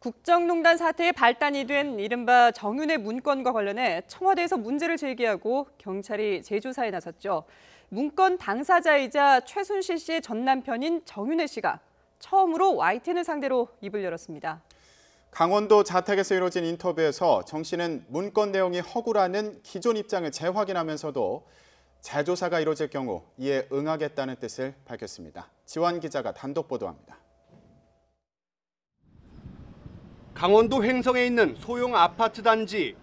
국정농단 사태의 발단이 된 이른바 정윤회 문건과 관련해 청와대에서 문제를 제기하고 경찰이 재조사에 나섰죠. 문건 당사자이자 최순실 씨의 전 남편인 정윤회 씨가 처음으로 YTN을 상대로 입을 열었습니다. 강원도 자택에서 이뤄진 인터뷰에서 정 씨는 문건 내용이 허구라는 기존 입장을 재확인하면서도 재조사가 이뤄질 경우 이에 응하겠다는 뜻을 밝혔습니다. 지원 기자가 단독 보도합니다. 강원도 횡성에 있는 소형 아파트 단지.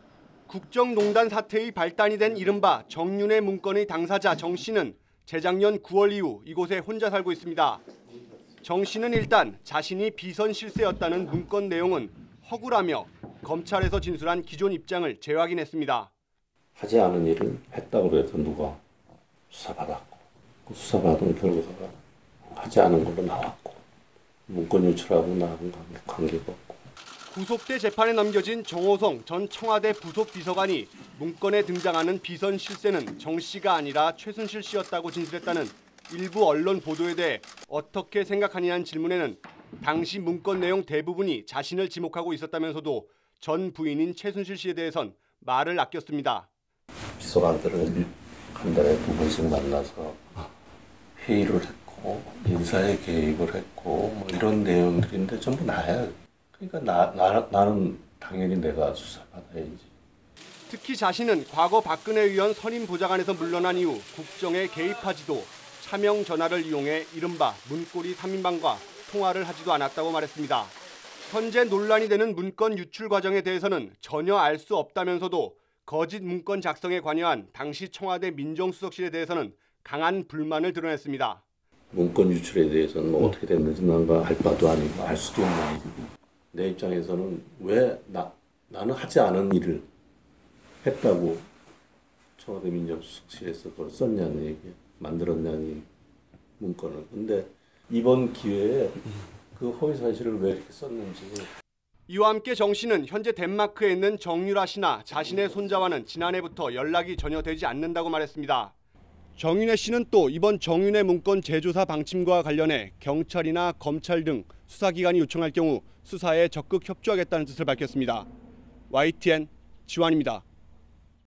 국정농단 사태의 발단이 된 이른바 정윤회 문건의 당사자 정 씨는 재작년 9월 이후 이곳에 혼자 살고 있습니다. 정 씨는 일단 자신이 비선 실세였다는 문건 내용은 허구라며 검찰에서 진술한 기존 입장을 재확인했습니다. 하지 않은 일을 했다고 해서 누가 수사받았고 그 수사받은 결과가 하지 않은 걸로 나왔고 문건 유출하고 나하고는 관계가 없고. 구속돼 재판에 넘겨진 정호성 전 청와대 부속비서관이 문건에 등장하는 비선 실세는 정 씨가 아니라 최순실 씨였다고 진술했다는 일부 언론 보도에 대해 어떻게 생각하냐는 질문에는 당시 문건 내용 대부분이 자신을 지목하고 있었다면서도 전 부인인 최순실 씨에 대해선 말을 아꼈습니다. 비서관들은 한 달에 2번씩 만나서 회의를 했고 인사에 개입을 했고 뭐 이런 내용들인데 전부 나야. 그러니까 나는 당연히 내가 수사받아야지. 특히 자신은 과거 박근혜 의원 선임 보좌관에서 물러난 이후 국정에 개입하지도 차명 전화를 이용해 이른바 문고리 3인방과 통화를 하지도 않았다고 말했습니다. 현재 논란이 되는 문건 유출 과정에 대해서는 전혀 알 수 없다면서도 거짓 문건 작성에 관여한 당시 청와대 민정수석실에 대해서는 강한 불만을 드러냈습니다. 문건 유출에 대해서는 뭐 어떻게 됐는지 난 알 바도 아니고 알 수도 없는 일이고. 내 입장에서는 왜 나는 하지 않은 일을 했다고 청와대 민정수석실에서 그걸 썼냐는 얘기, 만들었냐는 문건을. 근데 이번 기회에 그 허위 사실을 왜 이렇게 썼는지. 이와 함께 정 씨는 현재 덴마크에 있는 정유라 씨나 자신의 손자와는 지난해부터 연락이 전혀 되지 않는다고 말했습니다. 정윤회 씨는 또 이번 정윤회 문건 재조사 방침과 관련해 경찰이나 검찰 등 수사기관이 요청할 경우 수사에 적극 협조하겠다는 뜻을 밝혔습니다. YTN 지완입니다.